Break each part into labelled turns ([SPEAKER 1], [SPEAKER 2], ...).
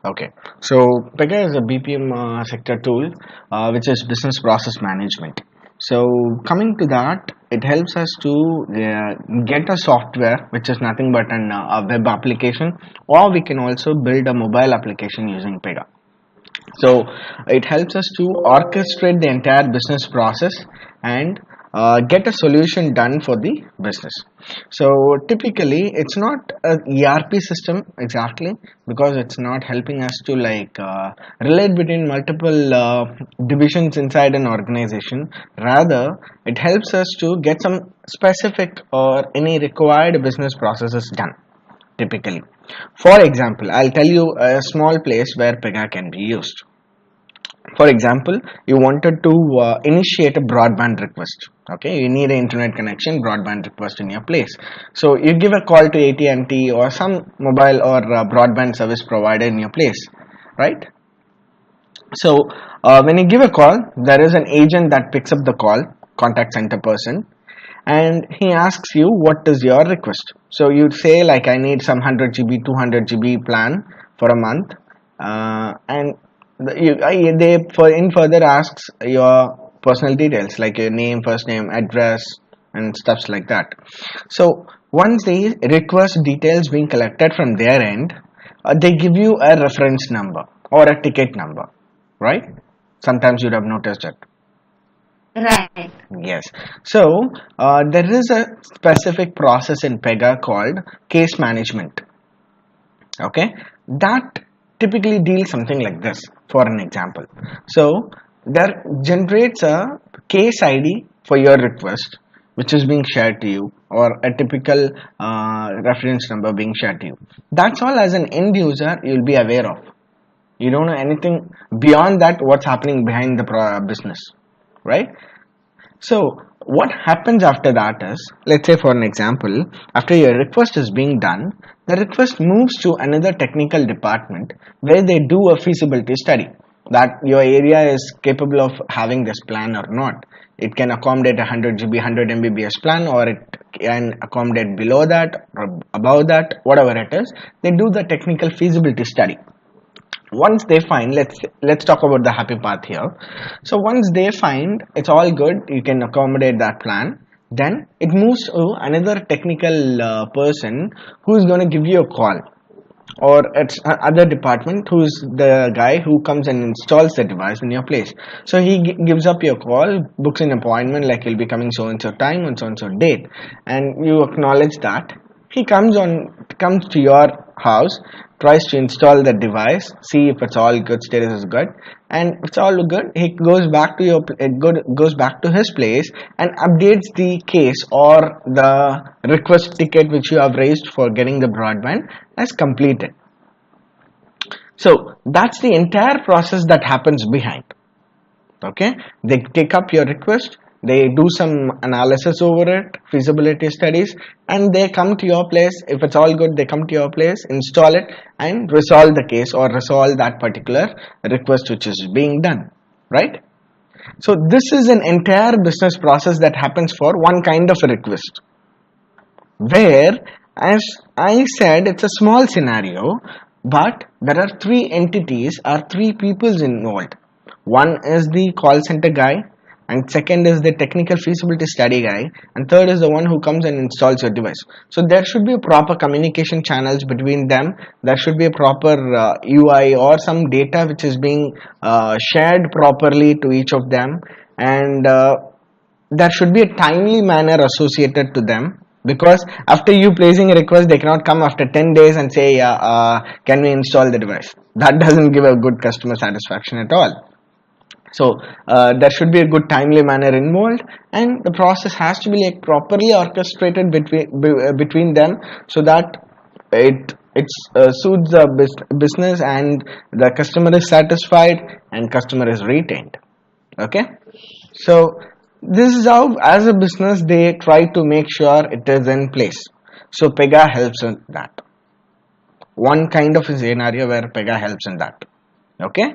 [SPEAKER 1] Okay, so Pega is a BPM sector tool, which is business process management. So coming to that, it helps us to get a software which is nothing but a web application, or we can also build a mobile application using Pega. So it helps us to orchestrate the entire business process and get a solution done for the business. So typically it's not a ERP system exactly, because it's not helping us to relate between multiple divisions inside an organization. Rather, it helps us to get some specific or any required business processes done typically. For example, I'll tell you a small place where Pega can be used. For example, you wanted to initiate a broadband request. Okay, you need an internet connection, broadband request in your place. So you give a call to AT&T or some mobile or broadband service provider in your place, right? So when you give a call, there is an agent that picks up the call, contact center person, and he asks you what is your request. So you say like, I need some 100 GB 200 GB plan for a month, and they for in further asks your personal details like your name, first name, address, and stuffs like that. So once the request details being collected from their end, they give you a reference number or a ticket number, right? Sometimes you'd have noticed it.
[SPEAKER 2] Right.
[SPEAKER 1] Yes. So there is a specific process in Pega called case management. Okay, that typically deals something like this. For an example, so that generates a case ID for your request, which is being shared to you, or a typical reference number being shared to you. That's all as an end user you'll be aware of. You don't know anything beyond that, what's happening behind the business, right? So what happens after that is, let's say for an example, after your request is being done, the request moves to another technical department where they do a feasibility study that your area is capable of having this plan or not. It can accommodate a 100 GB 100 Mbps plan, or it can accommodate below that or above that, whatever it is. They do the technical feasibility study. Once they find, let's talk about the happy path here. So once they find it's all good, you can accommodate that plan, then it moves to another technical person who is going to give you a call, or it's other department who's the guy who comes and installs the device in your place. So he gives up your call, books an appointment like he'll be coming so and so time on so and so date, and you acknowledge that. He comes to your house, tries to install the device, see if it's all good, status is good, and if it's all good, he goes back to goes back to his place and updates the case or the request ticket which you have raised for getting the broadband as completed. So that's the entire process that happens behind. Okay, they take up your request, they do some analysis over it, feasibility studies, and they come to your place. If it's all good, they come to your place, install it, and resolve the case or resolve that particular request which is being done, right? So this is an entire business process that happens for one kind of a request, where, as I said, it's a small scenario, but there are three entities or three peoples involved. One is the call center guy, and second is the technical feasibility study guy, and third is the one who comes and installs your device. So there should be a proper communication channels between them. There should be a proper UI or some data which is being shared properly to each of them, and there should be a timely manner associated to them, because after you placing a request, they cannot come after 10 days and say, yeah, can we install the device. That doesn't give a good customer satisfaction at all. So there should be a good timely manner involved, and the process has to be like properly orchestrated between them, so that it suits the business and the customer is satisfied and customer is retained. Okay, so this is how, as a business, they try to make sure it is in place. So Pega helps in that. One kind of a scenario where Pega helps in that. Okay,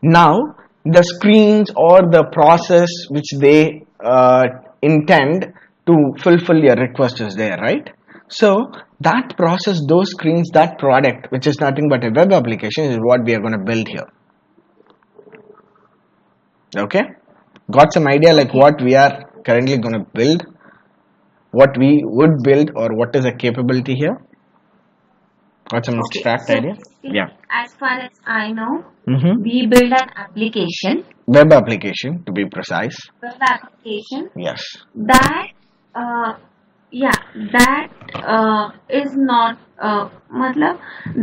[SPEAKER 1] now the screens or the process which they intend to fulfill your request is there, right? So that process, those screens, that product, which is nothing but a web application, is what we are going to build here. Okay, got some idea like
[SPEAKER 2] Okay.
[SPEAKER 1] what we are currently going to build, what we would build, or what is the capability here? Got some
[SPEAKER 2] Okay.
[SPEAKER 1] abstract
[SPEAKER 2] So
[SPEAKER 1] idea?
[SPEAKER 2] basically,
[SPEAKER 1] Yeah.
[SPEAKER 2] as far as I know,
[SPEAKER 1] Mm-hmm.
[SPEAKER 2] we build an application,
[SPEAKER 1] Web application to be precise.
[SPEAKER 2] web application
[SPEAKER 1] Yes.
[SPEAKER 2] that, uh, yeah, that is not, matlab,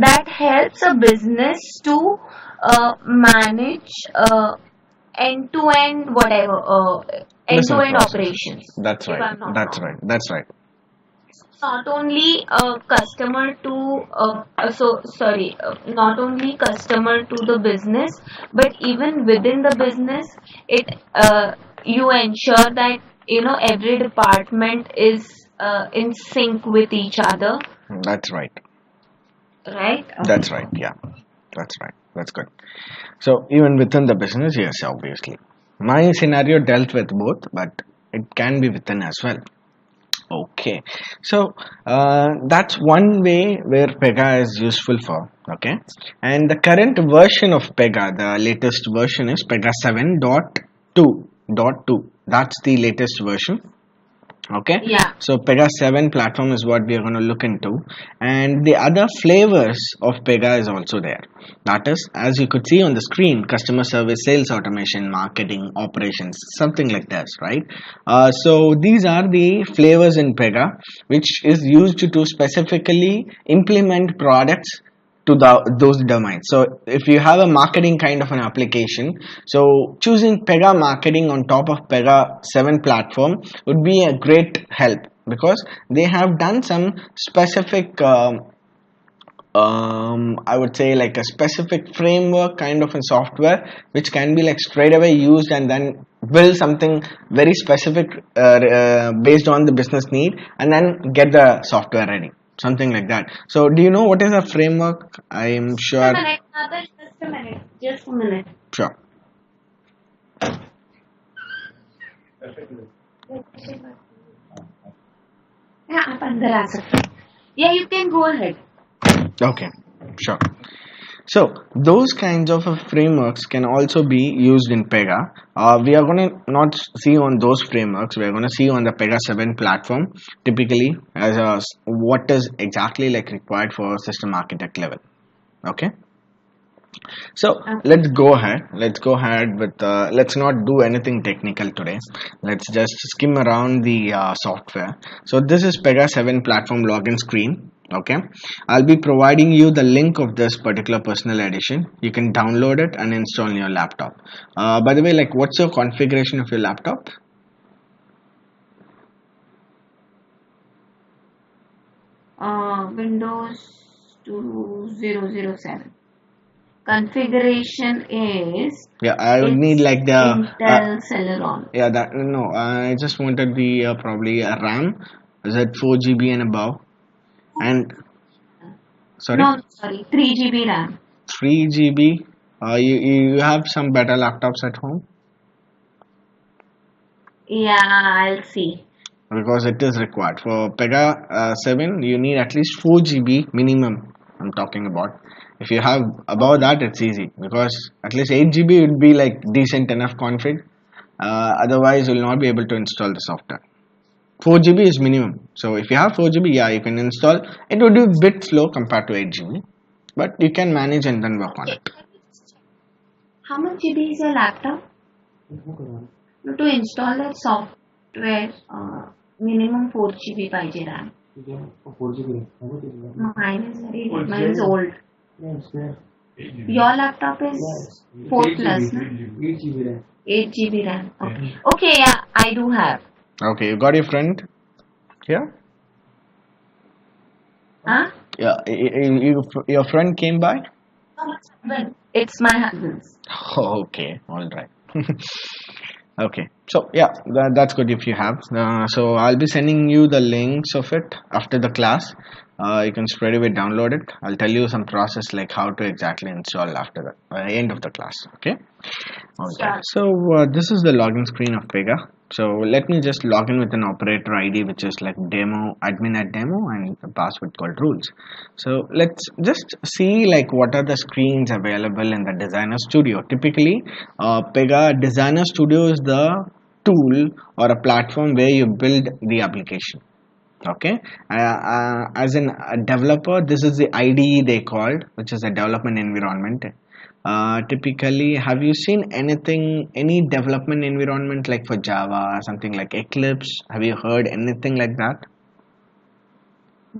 [SPEAKER 2] that helps a business to manage end-to-end whatever,
[SPEAKER 1] Business
[SPEAKER 2] end-to-end
[SPEAKER 1] process.
[SPEAKER 2] operations,
[SPEAKER 1] That's
[SPEAKER 2] if
[SPEAKER 1] right.
[SPEAKER 2] I'm not
[SPEAKER 1] That's
[SPEAKER 2] wrong.
[SPEAKER 1] right. That's right.
[SPEAKER 2] Not only customer to not only customer to the business, but even within the business, it you ensure that every department is in sync with each other,
[SPEAKER 1] That's right.
[SPEAKER 2] right?
[SPEAKER 1] That's right. Yeah. That's right. That's good. So even within the business, yes, obviously. My scenario dealt with both, but it can be within as well. Okay, so that's one way where Pega is useful for. Okay, and the current version of Pega, the latest version is Pega 7.2.2. That's the latest version. Okay,
[SPEAKER 2] Yeah.
[SPEAKER 1] so Pega 7 platform is what we are going to look into, and the other flavors of Pega is also there. That is, as you could see on the screen, customer service, sales automation, marketing, operations, something like this, right? So these are the flavors in Pega, which is used to specifically implement products to those domains. So if you have a marketing kind of an application, so choosing Pega marketing on top of Pega 7 platform would be a great help, because they have done some specific I would say like a specific framework kind of a software which can be like straight away used and then build something very specific based on the business need, and then get the software ready, something like that. So do you know what is a framework? I'm
[SPEAKER 2] Just a
[SPEAKER 1] sure.
[SPEAKER 2] minute, Nader, just a minute, just a minute.
[SPEAKER 1] Sure.
[SPEAKER 2] Yeah, आप अंदर आ सकते हैं. Yeah, you can go ahead.
[SPEAKER 1] Okay, sure. So those kinds of frameworks can also be used in Pega. We are going to not see on those frameworks. We are going to see on the Pega 7 platform typically as what is exactly like required for system architect level. Okay. So
[SPEAKER 2] Okay.
[SPEAKER 1] let's go ahead. Let's go ahead with. Let's not do anything technical today. Let's just skim around the software. So this is Pega 7 platform login screen. Okay, I'll be providing you the link of this particular personal edition. You can download it and install on your laptop. By the way, like, what's your configuration of your laptop?
[SPEAKER 2] Windows 2007. Configuration is
[SPEAKER 1] Yeah, I would need
[SPEAKER 2] it's
[SPEAKER 1] like the.
[SPEAKER 2] Intel Celeron.
[SPEAKER 1] Yeah, that no. I just wanted the probably a RAM. Is it 4 GB and above? And sorry,
[SPEAKER 2] No, sorry, 3 GB RAM.
[SPEAKER 1] 3 GB. You have some better laptops at home,
[SPEAKER 2] Yeah, I'll see.
[SPEAKER 1] because it is required for Pega 7. You need at least 4 GB minimum. I'm talking about. If you have above that, it's easy, because at least 8 GB would be like decent enough config. Otherwise, you'll not be able to install the software. 4 GB is minimum. So if you have 4 GB, yeah, you can install. It would be a bit slow compared to 8 GB, but you can manage and then work on
[SPEAKER 2] Okay,
[SPEAKER 1] it.
[SPEAKER 2] how much GB is your laptop? No, to install that software, minimum 4 GB पाहिजे RAM. Mine is very late. Mine is old. Your laptop is 4 plus, na? 8 GB RAM. Okay. Okay, yeah, I do have.
[SPEAKER 1] Okay, you got your friend here?
[SPEAKER 2] Huh?
[SPEAKER 1] Yeah, your friend came by?
[SPEAKER 2] Well, it's my husband's.
[SPEAKER 1] Oh, okay, all right. Okay, So yeah, that's good if you have. So I'll be sending you the links of it after the class. You can straight away download it. I'll tell you some process like how to exactly install after the end of the class. Okay. All right.
[SPEAKER 2] Sure.
[SPEAKER 1] So this is the login screen of Pega. So let me just log in with an operator ID, which is like demo admin at demo, and the password called rules. So let's just see like what are the screens available in the Designer Studio. Typically, Pega Designer Studio is the tool or a platform where you build the application. Okay, as in a developer, this is the IDE they called, which is a development environment. Typically, have you seen any development environment like for Java, something like Eclipse? Have you heard anything like that?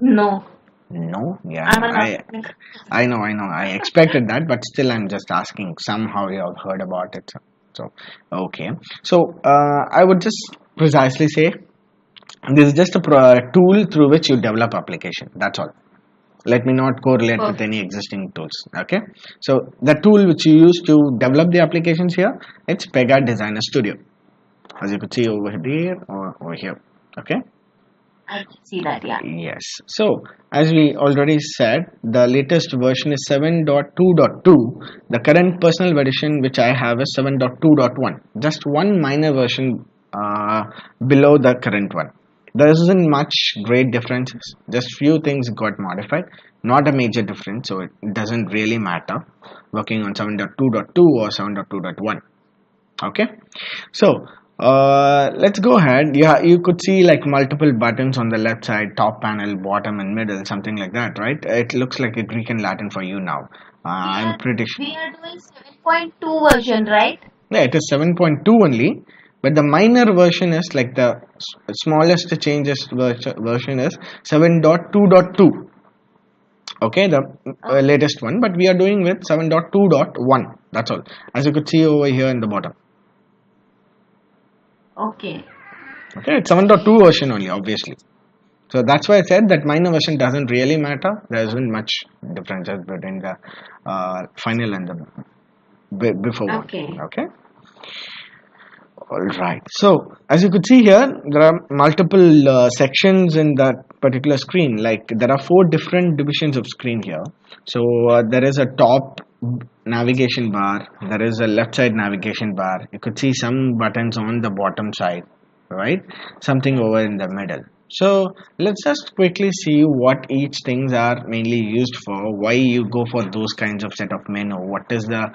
[SPEAKER 2] No,
[SPEAKER 1] No, yeah,
[SPEAKER 2] I'm an architect.
[SPEAKER 1] I know. I expected that, but still, I'm just asking. Somehow you have heard about it. So, okay. So, I would just precisely say this is just a tool through which you develop application. That's all. Let me not correlate with
[SPEAKER 2] Perfect.
[SPEAKER 1] any existing tools. Okay. So the tool which you use to develop the applications here, it's Pega Designer Studio. As you could see over here or over here. Okay.
[SPEAKER 2] I can see that. Yeah.
[SPEAKER 1] Yes. So as we already said, the latest version is 7.2.2. The current personal version which I have is 7.2.1. Just one minor version below the current one. There isn't much great differences. Just few things got modified. Not a major difference, so it doesn't really matter. Working on 7.2.2 or 7.2.1. Okay, so let's go ahead. Yeah, you could see like multiple buttons on the left side, top panel, bottom, and middle, something like that, right? It looks like a Greek and Latin for you now.
[SPEAKER 2] We
[SPEAKER 1] I'm
[SPEAKER 2] are
[SPEAKER 1] pretty sure.
[SPEAKER 2] we are doing 7.2 version, right?
[SPEAKER 1] Yeah, it is 7.2 only, but the minor version is like the smallest changes version is 7.2.2. Okay, the
[SPEAKER 2] Okay.
[SPEAKER 1] latest one, but we are doing with 7.2.1. That's all. As you could see over here in the bottom.
[SPEAKER 2] Okay.
[SPEAKER 1] Okay, it's 7.2 version only, obviously. So that's why I said that minor version doesn't really matter. There isn't much differences between the final and the before one.
[SPEAKER 2] Okay.
[SPEAKER 1] Okay. All right. So as you could see here, there are multiple sections in that particular screen. Like there are four different divisions of screen here. So there is a top navigation bar. There is a left side navigation bar. You could see some buttons on the bottom side, right? Something over in the middle. So let's just quickly see what each things are mainly used for. Why you go for those kinds of set of menu? What is the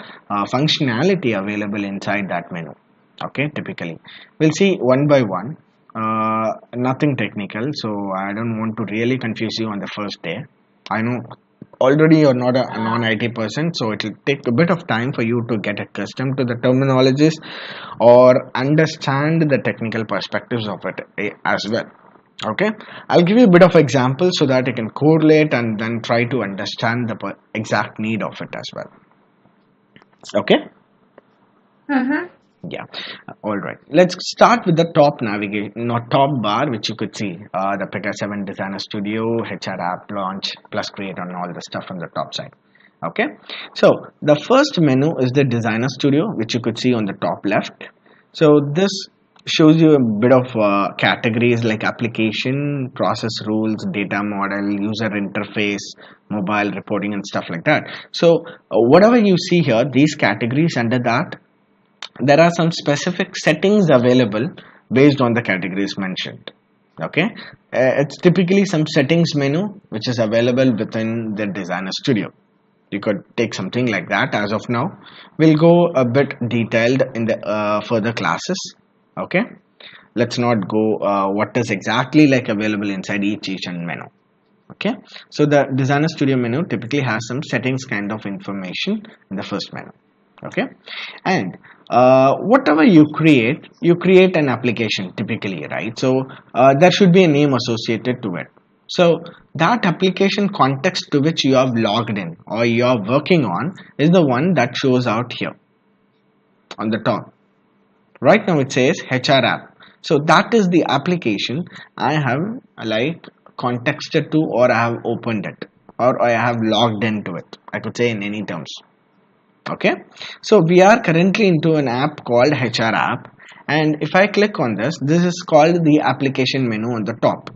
[SPEAKER 1] functionality available inside that menu? Okay, typically we'll see one by one. Nothing technical, so I don't want to really confuse you on the first day. I know already you're not a
[SPEAKER 2] Uh,
[SPEAKER 1] non-IT person, so it will take a bit of time for you to get accustomed to the terminologies or understand the technical perspectives of it as well. Okay, I'll give you a bit of example so that you can correlate and then try to understand the exact need of it as well. Okay.
[SPEAKER 2] mm-hmm.
[SPEAKER 1] Yeah, all right. Let's start with the top navigation, not top bar, which you could see the Pega 7 Designer Studio, HR App Launch, plus Create, and all the stuff on the top side. Okay, so the first menu is the Designer Studio, which you could see on the top left. So this shows you a bit of categories like application, process rules, data model, user interface, mobile reporting, and stuff like that. So whatever you see here, these categories under that there are some specific settings available based on the categories mentioned. Okay, it's typically some settings menu which is available within the Designer Studio. You could take something like that. As of now, we'll go a bit detailed in the further classes. Okay, let's not go what is exactly like available inside each and menu. Okay, so the Designer Studio menu typically has some settings kind of information in the first menu. Okay, and whatever you create an application typically, right? So there should be a name associated to it. So that application context to which you have logged in or you are working on is the one that shows out here on the top. Right now it says HR app. So that is the application I have like contexted to, or I have opened it, or I have logged into it. I could say in any terms. Okay, so we are currently into an app called HR app, and if I click on this is called the application menu on the top.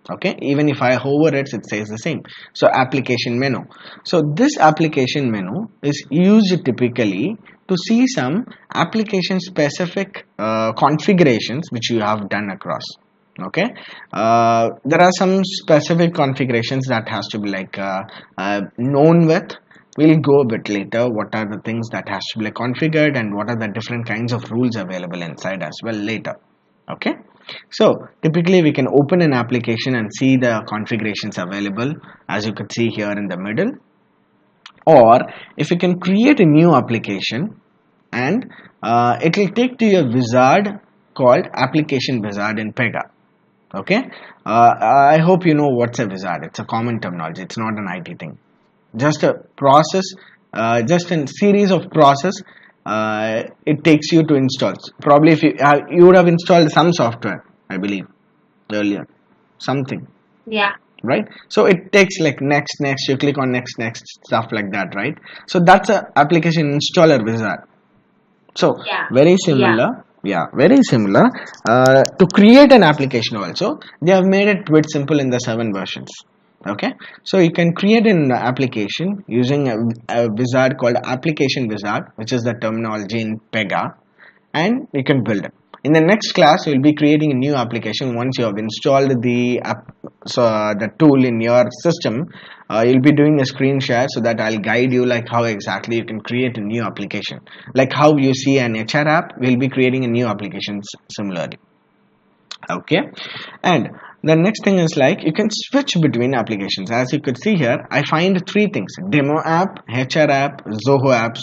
[SPEAKER 1] Okay, even if I hover it says the same. So application menu. So this application menu is used typically to see some application specific configurations which you have done across. Okay, there are some specific configurations that has to be like known with. We'll go a bit later what are the things that has to be like configured and what are the different kinds of rules available inside as well later. Okay, so typically we can open an application and see the configurations available as you could see here in the middle, or if you can create a new application and it will take to your wizard called application wizard in Pega. Okay, I hope you know what's a wizard. It's a common terminology, it's not an IT thing, just a process, just a series of process it takes you to install. Probably if you would have installed some software, I believe earlier, something,
[SPEAKER 2] Yeah.
[SPEAKER 1] right? So it takes like next, you click on next, stuff like that, right? So that's a application installer wizard. So
[SPEAKER 2] Yeah.
[SPEAKER 1] very
[SPEAKER 2] Yeah.
[SPEAKER 1] similar, yeah, very similar. To create an application also, they have made it quite simple in the 7 versions. Okay, so you can create an application using a wizard called application wizard, which is the terminology in Pega, and you can build it. In the next class, we'll be creating a new application once you have installed the app, so the tool in your system. You'll be doing a screen share so that I'll guide you like how exactly you can create a new application. Like how you see an HR app, we'll be creating a new application similarly. Okay, and the next thing is like you can switch between applications. As you could see here, I find 3 things: demo app, HR app, Zoho apps,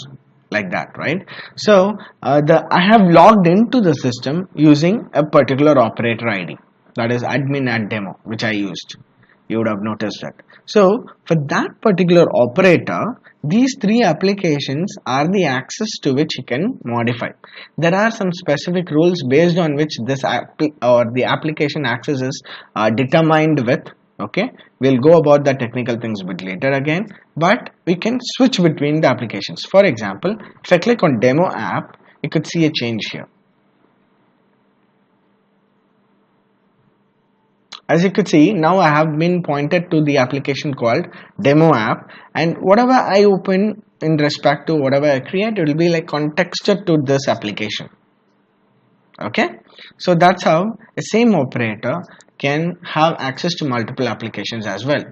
[SPEAKER 1] like that, right? So I have logged into the system using a particular operator ID, that is admin at demo, which I used. You would have noticed that. So for that particular operator, these 3 applications are the access to which you can modify. There are some specific rules based on which this app or the application access is determined with. Okay, we'll go about the technical things a bit later again, but we can switch between the applications. For example, if I click on demo app, you could see a change here. As you could see, now I have been pointed to the application called demo app, and whatever I open in respect to whatever I create, it will be like contexted to this application. Okay, so that's how a same operator can have access to multiple applications as well.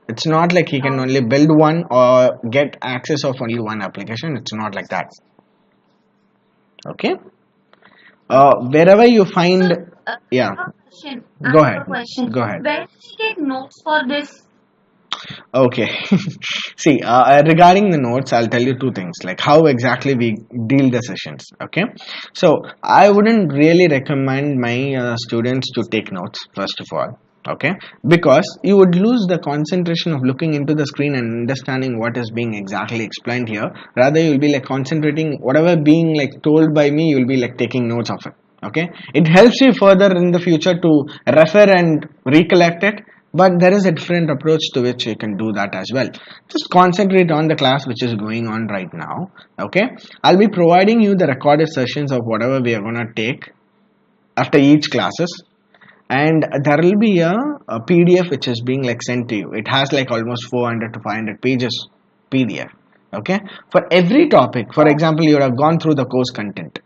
[SPEAKER 1] It's not like he can only build one or get access of only one application. It's not like that. Okay, wherever you find, yeah,
[SPEAKER 2] Question.
[SPEAKER 1] go
[SPEAKER 2] I have
[SPEAKER 1] ahead,
[SPEAKER 2] a question.
[SPEAKER 1] go ahead.
[SPEAKER 2] Where did you get notes for this?
[SPEAKER 1] Okay, see, regarding the notes, I'll tell you 2 things, like how exactly we deal the sessions. Okay, so I wouldn't really recommend my students to take notes first of all. Okay, because you would lose the concentration of looking into the screen and understanding what is being exactly explained here. Rather, you'll be like concentrating whatever being like told by me, you'll be like taking notes of it. Okay, it helps you further in the future to refer and recollect it, but there is a different approach to which you can do that as well. Just concentrate on the class which is going on right now. Okay, I'll be providing you the recorded sessions of whatever we are going to take after each classes, and there will be a PDF which is being like sent to you. It has like almost 400 to 500 pages PDF. Okay, for every topic. For example, you have gone through the course content.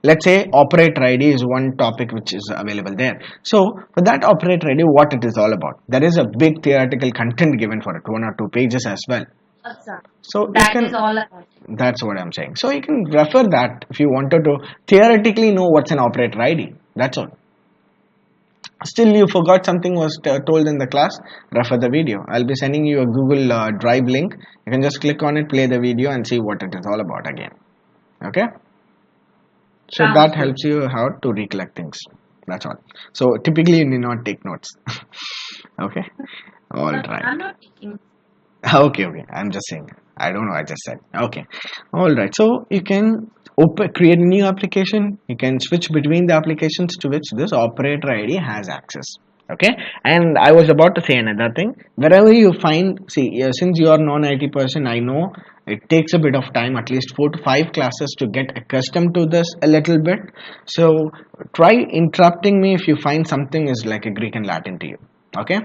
[SPEAKER 1] Let's say operator ID is one topic which is available there. So for that operator ID, what it is all about, there is a big theoretical content given for it, 1 or 2 pages as well. So
[SPEAKER 2] That is all about it.
[SPEAKER 1] that's what I'm saying. So you can refer that if you wanted to theoretically know what's an operator ID. That's all. Still you forgot something was told in the class, refer the video. I'll be sending you a Google Drive link. You can just click on it, play the video and see what it is all about again. Okay, so that helps you how to recollect things. That's all. So typically you need not take notes. Okay, all right.
[SPEAKER 2] I'm not taking.
[SPEAKER 1] Okay, I'm just saying, I don't know, I just said. Okay, all right. So you can create a new application. You can switch between the applications to which this operator ID has access. Okay, and I was about to say another thing. Wherever you find, see, since you are non-IT person, I know It takes a bit of time, at least 4 to 5 classes to get accustomed to this a little bit. So try interrupting me if you find something is like a Greek and Latin to you. Okay?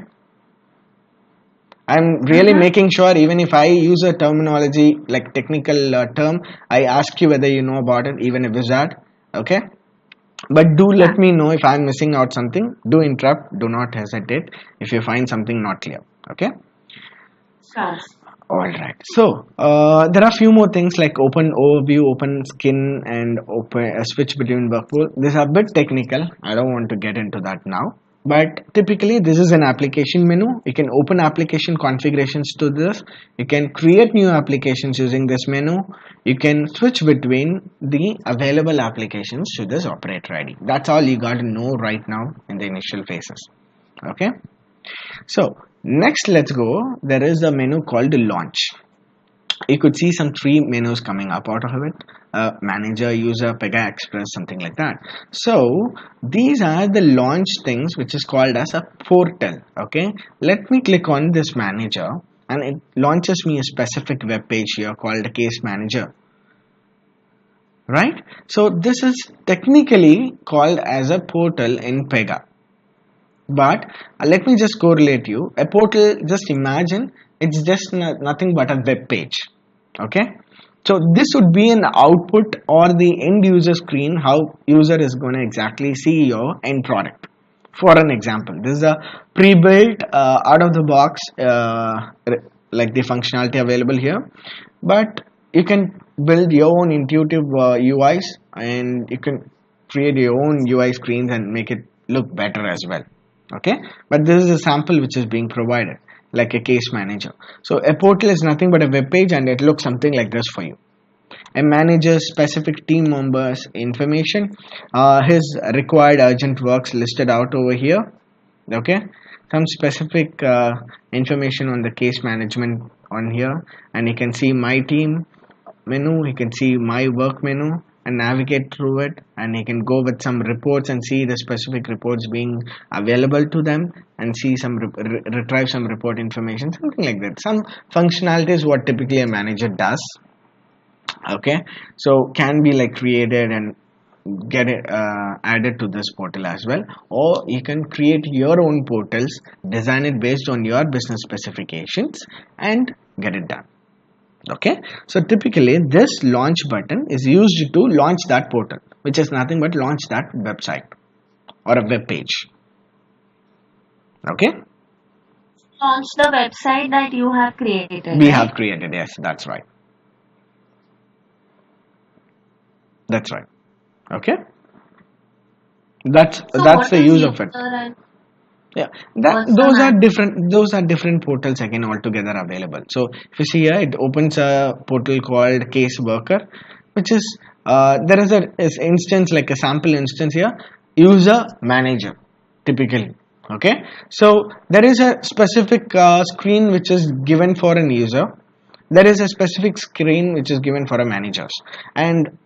[SPEAKER 1] I'm really
[SPEAKER 2] Mm-hmm.
[SPEAKER 1] making sure even if I use a terminology like technical term, I ask you whether you know about it, even if it's that. Okay? But do
[SPEAKER 2] Yeah.
[SPEAKER 1] let me know if I'm missing out something. Do interrupt. Do not hesitate if you find something not clear. Okay?
[SPEAKER 2] Sure.
[SPEAKER 1] All right. So there are a few more things like open overview, open skin, and open switch between workflow. These are a bit technical. I don't want to get into that now. But typically, this is an application menu. You can open application configurations to this. You can create new applications using this menu. You can switch between the available applications to this operator ID. That's all you got to know right now in the initial phases. Okay. So next, let's go. There is a menu called launch. You could see some three menus coming up out of it: manager, user, Pega Express, something like that. So these are the launch things, which is called as a portal. Okay, let me click on this manager and it launches me a specific web page here called a case manager, right? So this is technically called as a portal in Pega. But let me just correlate you. A portal, just imagine it's just nothing but a web page. Okay. So this would be an output or the end user screen, how user is going to exactly see your end product. For an example, this is a pre-built out of the box like the functionality available here, but you can build your own intuitive UIs, and you can create your own UI screens and make it look better as well. Okay, but this is a sample which is being provided like a case manager. So a portal is nothing but a web page, and it looks something like this for you. A manager's specific team members information, his required urgent works listed out over here. Okay, some specific information on the case management on here, and you can see my team menu, you can see my work menu and navigate through it, and you can go with some reports and see the specific reports being available to them, and see some retrieve some report information, something like that. Some functionalities what typically a manager does. Okay, so can be like created and get it added to this portal as well, or you can create your own portals, design it based on your business specifications and get it done. Okay, so typically this launch button is used to launch that portal, which is nothing but launch that website or a web page. Okay,
[SPEAKER 2] Launch the website that you have created,
[SPEAKER 1] we
[SPEAKER 2] right?
[SPEAKER 1] have created, yes, that's right, that's right. Okay,
[SPEAKER 2] So
[SPEAKER 1] that's
[SPEAKER 2] what
[SPEAKER 1] the
[SPEAKER 2] is
[SPEAKER 1] use of
[SPEAKER 2] user
[SPEAKER 1] it.
[SPEAKER 2] and
[SPEAKER 1] Yeah, that
[SPEAKER 2] what's the man?
[SPEAKER 1] those are different portals again altogether available. So if you see here, it opens a portal called case worker, which is there is a is instance like a sample instance here, user manager typically. Okay, so there is a specific screen which is given for an user, there is a specific screen which is given for a managers, and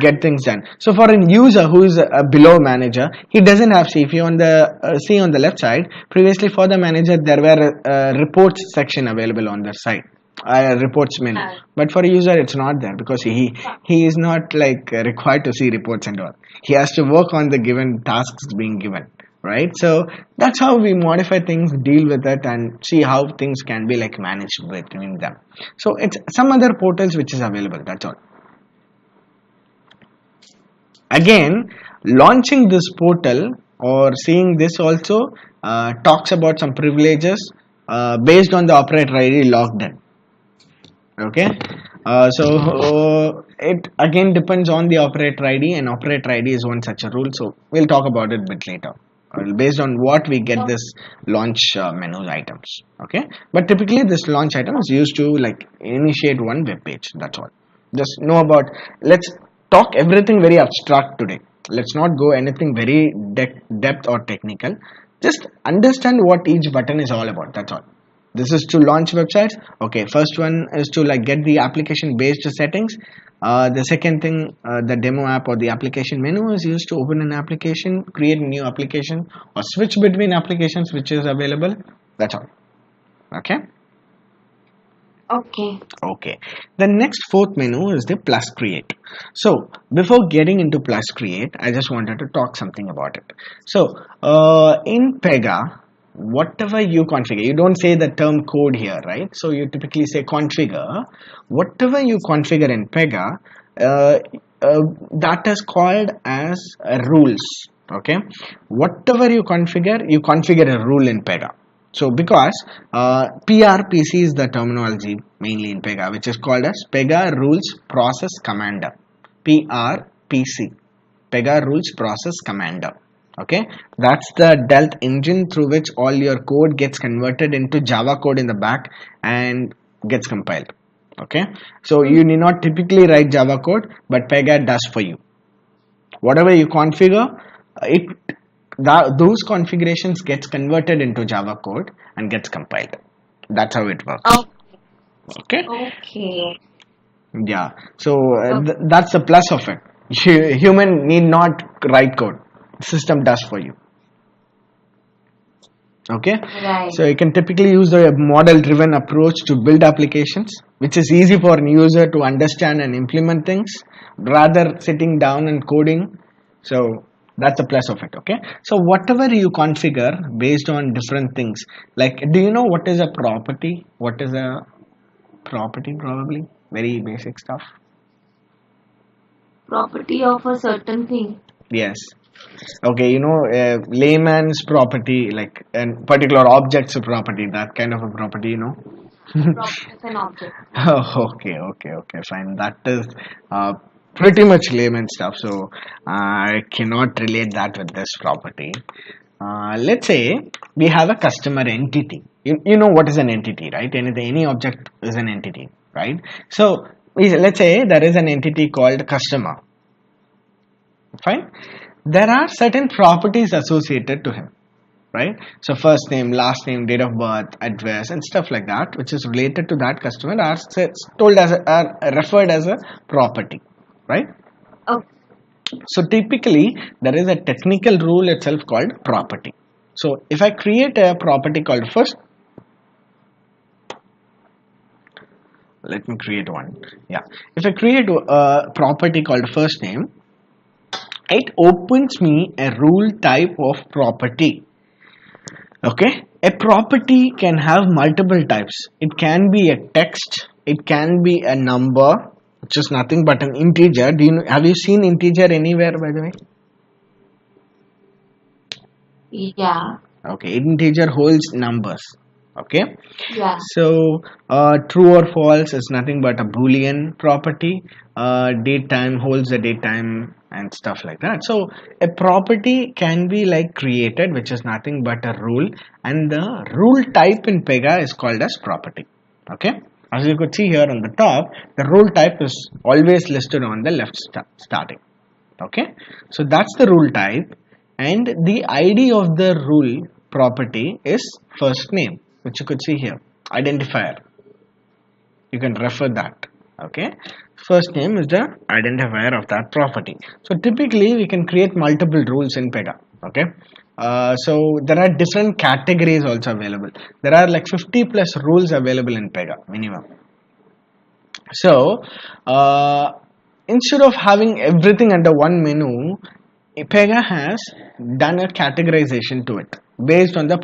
[SPEAKER 1] get things done. So for a user who is a below manager, he doesn't have, see if you on the see on the left side, previously for the manager there were reports section available on their side, reports menu,
[SPEAKER 2] Yeah.
[SPEAKER 1] but for a user it's not there because he is not like required to see reports and all. He has to work on the given tasks being given, right? So that's how we modify things, deal with it, and see how things can be like managed between them. So it's some other portals which is available, that's all. Again, launching this portal or seeing this also talks about some privileges based on the operator ID logged in. Okay, it again depends on the operator ID, and operator ID is one such a rule. So we'll talk about it a bit later. Based on what we get this launch menu items. Okay, but typically this launch item is used to like initiate one web page. That's all. Just know about. Let's talk everything very abstract today. Let's not go anything very depth or technical. Just understand what each button is all about. That's all. This is to launch websites. Okay, first one is to like get the application based settings. The second thing, the demo app or the application menu is used to open an application, create a new application, or switch between applications which is available. That's all. Okay,
[SPEAKER 2] Okay.
[SPEAKER 1] Okay. The next fourth menu is the plus create. So before getting into plus create, I just wanted to talk something about it. So in Pega, whatever you configure, you don't say the term code here, right? So you typically say configure. Whatever you configure in Pega, uh, that is called as rules. Okay. Whatever you configure a rule in Pega. So because PRPC is the terminology mainly in Pega, which is called as Pega Rules Process Commander. PRPC, Pega Rules Process Commander. Okay, that's the Delta engine through which all your code gets converted into Java code in the back and gets compiled. Okay, so you need not typically write Java code, but Pega does for you. Whatever you configure, it those configurations gets converted into Java code and gets compiled. That's how it works.
[SPEAKER 2] Oh,
[SPEAKER 1] Okay.
[SPEAKER 2] okay.
[SPEAKER 1] Yeah. So
[SPEAKER 2] Oh,
[SPEAKER 1] that's the plus of it. Human need not write code. System does for you. Okay.
[SPEAKER 2] right.
[SPEAKER 1] So you can typically use the model driven approach to build applications, which is easy for a user to understand and implement things rather sitting down and coding. So that's a plus of it. Okay. So whatever you configure based on different things, like do you know what is a property? What is a property? Probably very basic stuff.
[SPEAKER 2] Property of a certain thing.
[SPEAKER 1] Yes. Okay, layman's property, like a particular object's a property, that kind of a property,
[SPEAKER 2] Property of an object.
[SPEAKER 1] Oh, okay, fine. That is pretty much layman stuff. So I cannot relate that with this property. Let's say we have a customer entity. You know what is an entity, right? Any object is an entity, right? So let's say there is an entity called customer. Fine. There are certain properties associated to him, right? So first name, last name, date of birth, address, and stuff like that, which is related to that customer, are referred as a property, right?
[SPEAKER 2] Oh,
[SPEAKER 1] So typically, there is a technical rule itself called property. So if I create a property called first, let me create one. Yeah, if I create a property called first name, it opens me a rule type of property. Okay, a property can have multiple types. It can be a text, it can be a number, which is nothing but an integer. Have you seen integer anywhere, by the way?
[SPEAKER 2] yeah.
[SPEAKER 1] Okay, integer holds numbers. Okay,
[SPEAKER 2] Yeah.
[SPEAKER 1] so true or false is nothing but a boolean property. Date time holds the date time and stuff like that. So a property can be like created, which is nothing but a rule, and the rule type in Pega is called as property. Okay, as you could see here on the top, the rule type is always listed on the left starting. Okay, so that's the rule type, and the ID of the rule property is first name, which you could see here, identifier. You can refer that. Okay, first name is the identifier of that property. So typically we can create multiple rules in Pega. Okay, so there are different categories also available. There are like 50 plus rules available in Pega minimum. So instead of having everything under one menu, Pega has done a categorization to it based on the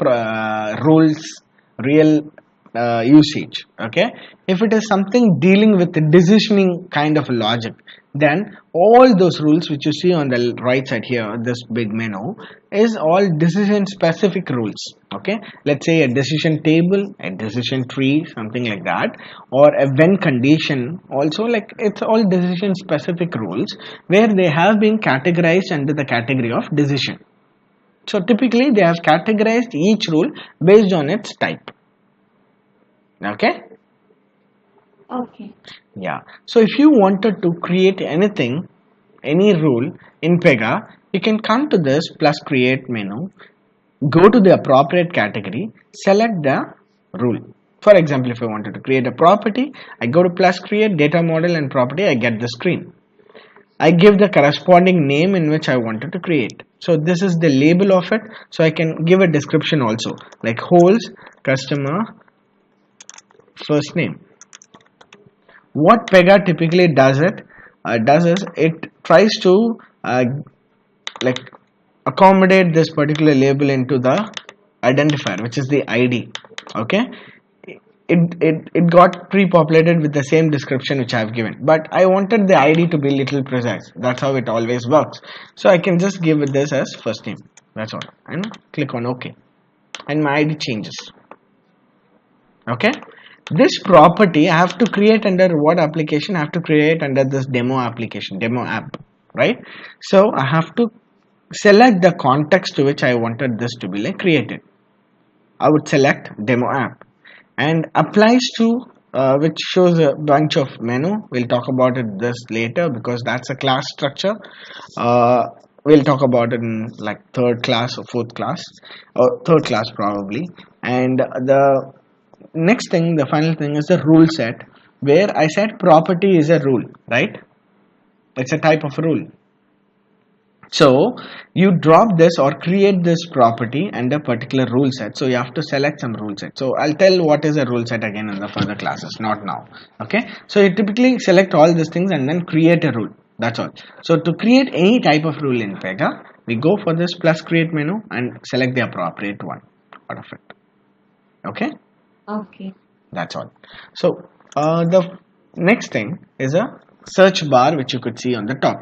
[SPEAKER 1] rules real usage. Okay, if it is something dealing with the decisioning kind of logic, then all those rules which you see on the right side here, this big menu, is all decision specific rules. Okay, let's say a decision table, a decision tree, something like that, or a when condition. Also, like it's all decision specific rules where they have been categorized under the category of decision. So typically they have categorized each rule based on its type. Okay.
[SPEAKER 2] Okay.
[SPEAKER 1] Yeah. So if you wanted to create anything, any rule in Pega, you can come to this plus create menu, go to the appropriate category, select the rule. For example, if I wanted to create a property, I go to plus create data model and property, I get the screen. I give the corresponding name in which I wanted to create. So this is the label of it. So I can give a description also, like holds customer first name. What Pega typically does is it tries to like accommodate this particular label into the identifier, which is the ID. Okay, it got pre-populated with the same description which I have given, but I wanted the ID to be little precise. That's how it always works. So I can just give it this as first name. That's all, and click on OK, and my ID changes. Okay, this property I have to create under what application? I have to create under this demo application, demo app, right? So I have to select the context to which I wanted this to be like created. I would select demo app, and applies to which shows a bunch of menu. We'll talk about it this later because that's a class structure. uh, we'll talk about it in like third class or fourth class, or third class probably. And the next thing, the final thing, is the rule set, where I said property is a rule, right? It's a type of rule. So you drop this or create this property and a particular rule set. So you have to select some rule set. So I'll tell what is a rule set again in the further classes, not now. Okay. So you typically select all these things and then create a rule. That's all. So to create any type of rule in Pega, we go for this plus create menu and select the appropriate one out of it. Okay.
[SPEAKER 2] Okay.
[SPEAKER 1] That's all. So the next thing is a search bar which you could see on the top.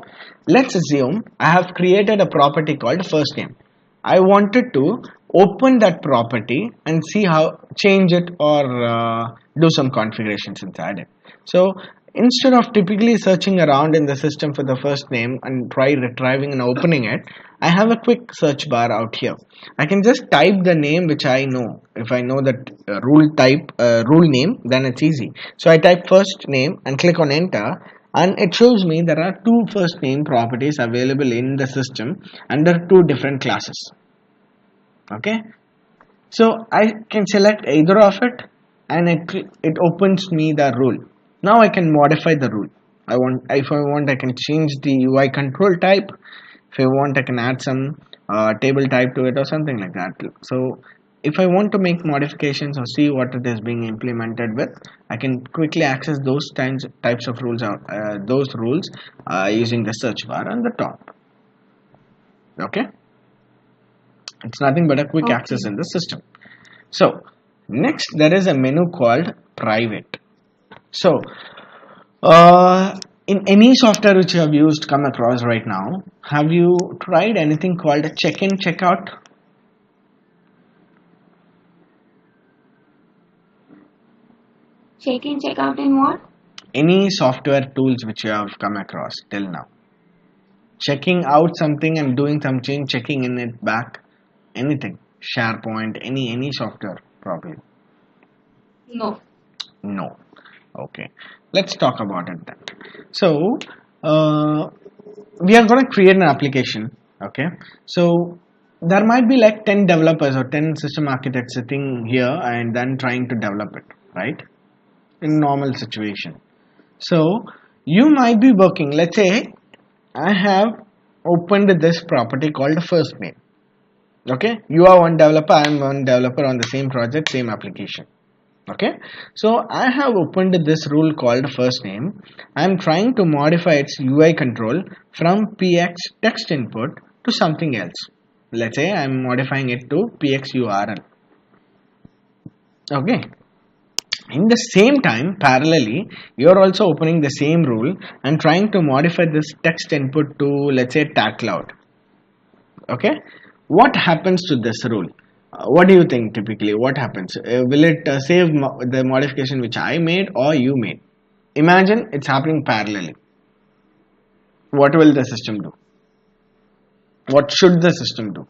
[SPEAKER 1] Let's assume I have created a property called first name. I wanted to open that property and see how change it or do some configurations inside it. So instead of typically searching around in the system for the first name and try retrieving and opening it, I have a quick search bar out here. I can just type the name which I know. If I know that rule name, then it's easy. So I type first name and click on enter, and it shows me there are two first name properties available in the system under two different classes. Okay, so I can select either of it, and it opens me the rule. Now I can modify the rule. If I want, I can change the UI control type. If I want, I can add some table type to it or something like that. So if I want to make modifications or see what it is being implemented with, I can quickly access those types of rules using the search bar on the top. Okay, it's nothing but a quick access in the system. So next, there is a menu called private. So in any software which you have used, come across right now, have you tried anything called a check-in, checkout?
[SPEAKER 2] Check-in, check-out in what?
[SPEAKER 1] Any software tools which you have come across till now. Checking out something and doing some change, checking in it back, anything. SharePoint, any software probably.
[SPEAKER 2] No.
[SPEAKER 1] No. Okay. Let's talk about it then. So we are going to create an application. Okay. So there might be like 10 developers or 10 system architects sitting here and then trying to develop it, right? In normal situation. So you might be working, let's say I have opened this property called first name. Okay, you are one developer, I am one developer on the same project, same application. Okay, so I have opened this rule called first name. I am trying to modify its UI control from px text input to something else. Let's say I am modifying it to px URL. Okay, in the same time, parallelly, you are also opening the same rule and trying to modify this text input to, let's say, tag cloud. Okay, what happens to this rule? What do you think typically? What happens? Will it save the modification which I made or you made? Imagine it's happening parallelly. What will the system do? What should the system do?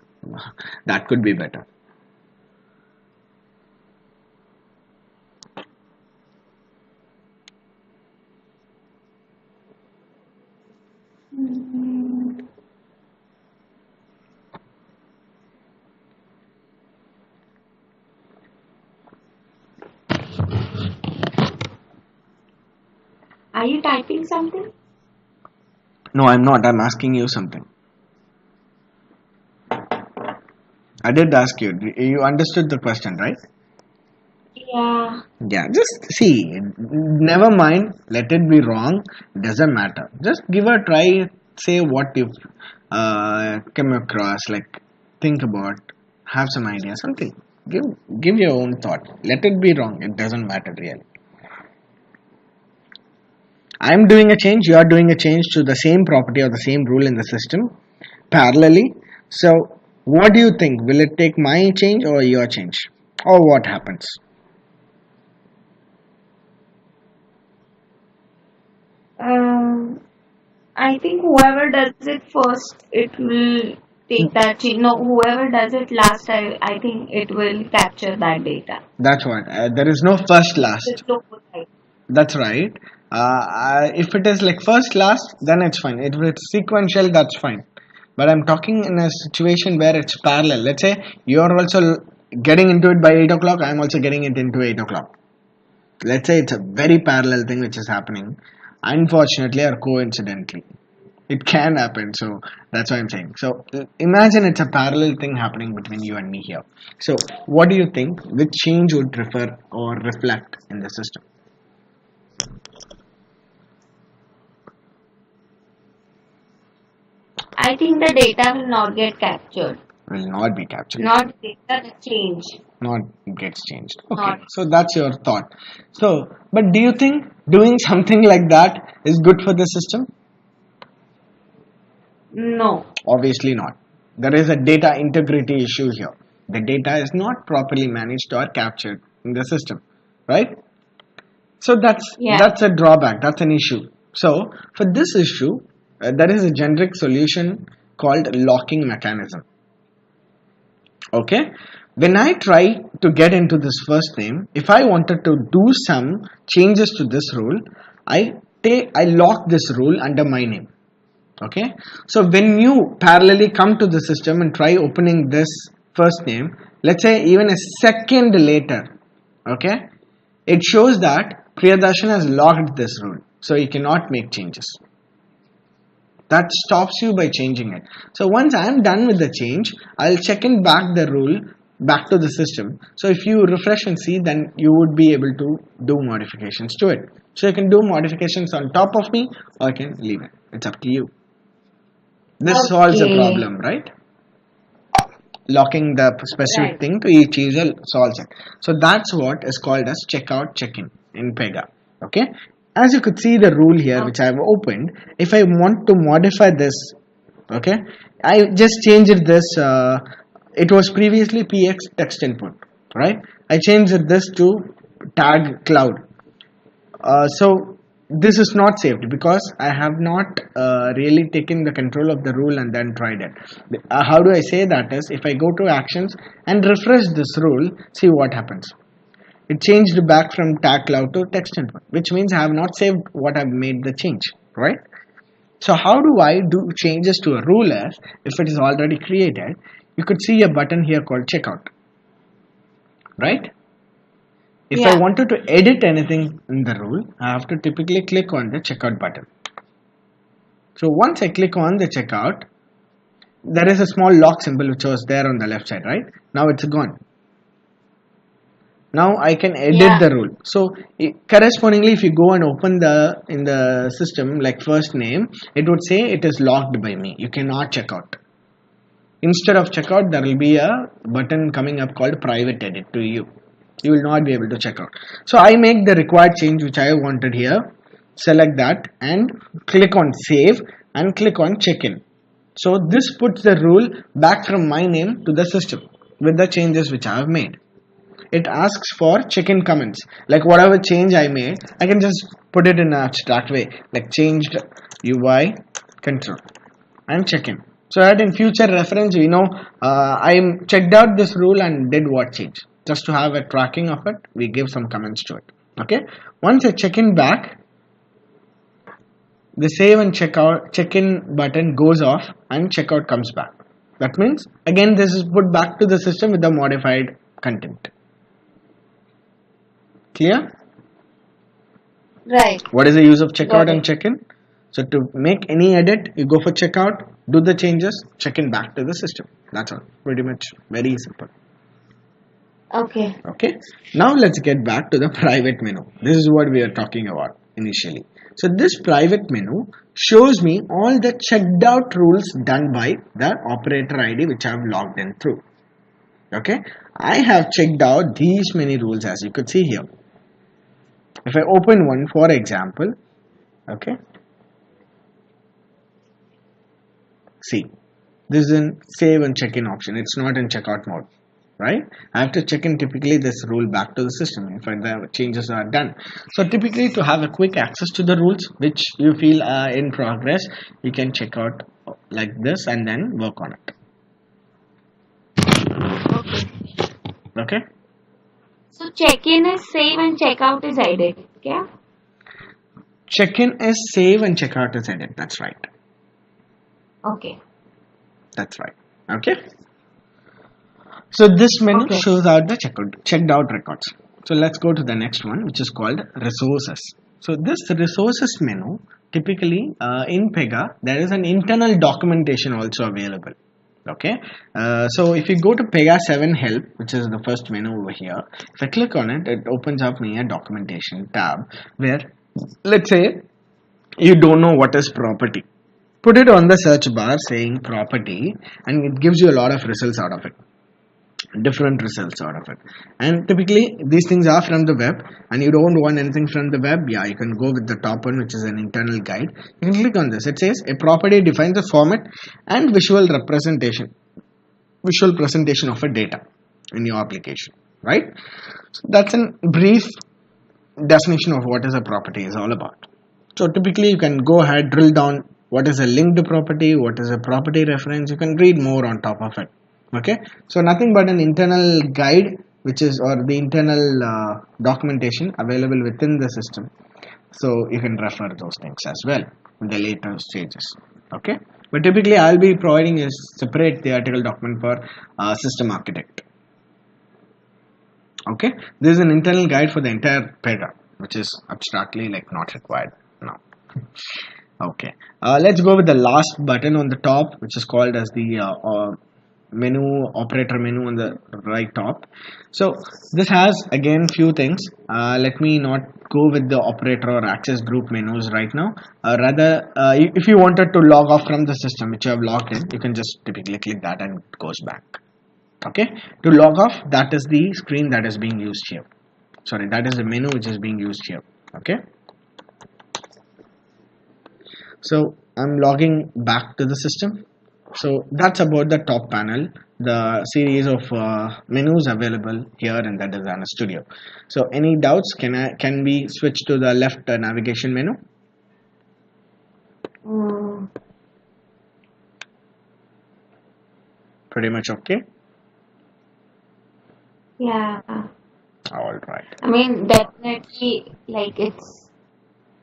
[SPEAKER 1] That could be better.
[SPEAKER 2] Are you typing something?
[SPEAKER 1] No, I'm not. I'm asking you something. I did ask you. You understood the question, right?
[SPEAKER 2] Yeah.
[SPEAKER 1] Yeah, just see, never mind, let it be wrong, doesn't matter. Just give a try, say what you've come across, like think about, have some idea, something. Give give your own thought. Let it be wrong, it doesn't matter really. I'm doing a change, you are doing a change to the same property or the same rule in the system parallelly. So, what do you think? Will it take my change or your change? Or what happens?
[SPEAKER 2] Um, I think whoever does it first, it will take that change. No, whoever does it last, I think it will capture that data.
[SPEAKER 1] That's what. There is no first
[SPEAKER 2] There's
[SPEAKER 1] last.
[SPEAKER 2] no right.
[SPEAKER 1] That's right. If it is like first last, then it's fine. If it's sequential, that's fine. But I'm talking in a situation where it's parallel. Let's say you're also getting into it by 8 o'clock, I'm also getting it into 8 o'clock. Let's say it's a very parallel thing which is happening, unfortunately or coincidentally. It can happen, so that's why I'm saying. So imagine it's a parallel thing happening between you and me here. So, what do you think? Which change would refer or reflect in the system?
[SPEAKER 2] I think the data will not get captured.
[SPEAKER 1] Will not be captured,
[SPEAKER 2] Not data, the change.
[SPEAKER 1] not gets changed. Okay,
[SPEAKER 2] Not.
[SPEAKER 1] so that's your thought. So, but do you think doing something like that is good for the system?
[SPEAKER 2] No.
[SPEAKER 1] Obviously not. There is a data integrity issue here. The data is not properly managed or captured in the system, right? So
[SPEAKER 2] Yeah.
[SPEAKER 1] that's a drawback. That's an issue. So for this issue, there is a generic solution called locking mechanism. Okay, when I try to get into this first name, if I wanted to do some changes to this rule, I lock this rule under my name. Okay, so when you parallelly come to the system and try opening this first name, let's say even a second later, okay, it shows that Priyadarshan has locked this rule, so you cannot make changes. That stops you by changing it. So once I am done with the change, I'll check in back the rule back to the system. So if you refresh and see, then you would be able to do modifications to it. So you can do modifications on top of me, or I can leave it. It's up to you. This solves a
[SPEAKER 2] Okay.
[SPEAKER 1] problem, right? Locking the specific
[SPEAKER 2] Right.
[SPEAKER 1] thing to each user solves it. So that's what is called as checkout check-in in Pega. Okay. As you could see the rule here which I have opened, if I want to modify this, okay, I just changed this. It was previously PX text input, right? I changed this to tag cloud. So this is not saved because I have not really taken the control of the rule and then tried it. How do I say that is, if I go to actions and refresh this rule, see what happens. It changed back from tag cloud to text input, which means I have not saved what I've made the change, right? So how do I do changes to a rule as if it is already created? You could see a button here called checkout, right? If I
[SPEAKER 2] Yeah.
[SPEAKER 1] wanted to edit anything in the rule, I have to typically click on the checkout button. So once I click on the checkout, there is a small lock symbol which was there on the left side, right? Now it's gone. Now I can edit
[SPEAKER 2] Yeah.
[SPEAKER 1] the rule. So correspondingly, if you go and open in the system like first name, it would say it is locked by me. You cannot check out. Instead of checkout, there will be a button coming up called private edit to you. You will not be able to check out. So I make the required change which I wanted here, select that and click on save and click on check-in. So this puts the rule back from my name to the system with the changes which I have made. It asks for check-in comments, like whatever change I made, I can just put it in an abstract way, like changed UI control and check-in. So that in future reference, we know I checked out this rule and did what change. Just to have a tracking of it, we give some comments to it. Okay. Once I check in back, the save and check-in button goes off and checkout comes back. That means again this is put back to the system with the modified content. Clear?
[SPEAKER 2] Right.
[SPEAKER 1] What is the use of checkout
[SPEAKER 2] Got
[SPEAKER 1] and
[SPEAKER 2] it.
[SPEAKER 1] check-in? So to make any edit, you go for checkout, do the changes, check in back to the system. That's all. Pretty much very simple.
[SPEAKER 2] Okay.
[SPEAKER 1] Okay, now let's get back to the private menu. This is what we are talking about initially. So this private menu shows me all the checked out rules done by the operator ID which I have logged in through. Okay, I have checked out these many rules as you could see here. If I open one for example, okay, see, this is in save and check-in option. It's not in checkout mode, right? I have to check in typically this rule back to the system if the changes are done. So typically to have a quick access to the rules which you feel are in progress, you can check out like this and then work on it. Okay.
[SPEAKER 2] So check-in is save and checkout is edit. Yeah.
[SPEAKER 1] Check-in is save and checkout is edit. That's right.
[SPEAKER 2] Okay.
[SPEAKER 1] That's right. Okay. So this menu
[SPEAKER 2] Okay.
[SPEAKER 1] shows out the checked out records. So let's go to the next one, which is called resources. So this resources menu, typically in Pega, there is an internal documentation also available. Okay. So if you go to Pega 7 help, which is the first menu over here, if I click on it, it opens up me a documentation tab where, let's say, you don't know what is property. Put it on the search bar saying property and it gives you a lot of results out of it. Different results out of it. And typically these things are from the web and you don't want anything from the web. Yeah, you can go with the top one, which is an internal guide. You can click on this. It says a property defines the format and visual presentation of a data in your application, right? So that's a brief definition of what is a property is all about. So typically you can go ahead, drill down what is a linked property, what is a property reference. You can read more on top of it. Okay, so nothing but an internal guide which is or the internal documentation available within the system, so you can refer those things as well in the later stages. Okay, but typically I'll be providing a separate theoretical document for system architect. Okay, this is an internal guide for the entire Pega, which is abstractly like not required now. Okay, let's go with the last button on the top, which is called as the menu operator menu on the right top. So this has again few things. Let me not go with the operator or access group menus right now. Rather, if you wanted to log off from the system which you have logged in, you can just typically click that and it goes back. Okay, to log off, that is the screen that is being used here. Sorry, that is the menu which is being used here. Okay, so I'm logging back to the system. So that's about the top panel, the series of menus available here in the Designer Studio. So any doubts? Can we switch to the left navigation menu? Pretty much okay.
[SPEAKER 2] Yeah.
[SPEAKER 1] All right.
[SPEAKER 2] I mean, definitely, like it's